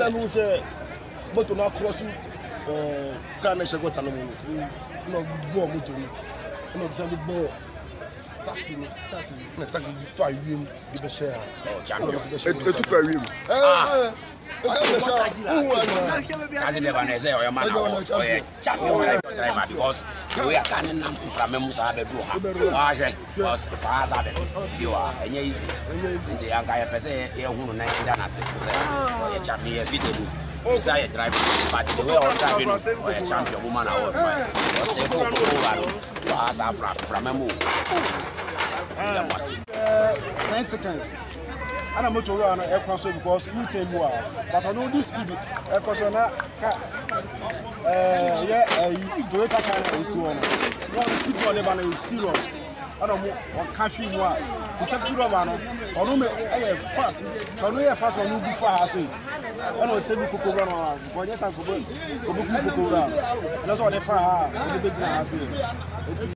Nous but on a crossing can I got no bon moto no example bon taxi fire him the best share champion et tout faire him because we are canning them from Musa Bedroom. You are easy. The young guy, per se, who next than a champion video. Desire driving, but the way of driving a champion woman or say from a move. 9 seconds. And I'm motor run aircraft because you tell more. But I know this speed. Aircraft on that Toyota car is one. One people never is serious. I don't want country one. The taxi driver, or no, fast. So no, fast on you before I say. I know say we could go around. But yes, I could go around. That's what they fire. The big man has.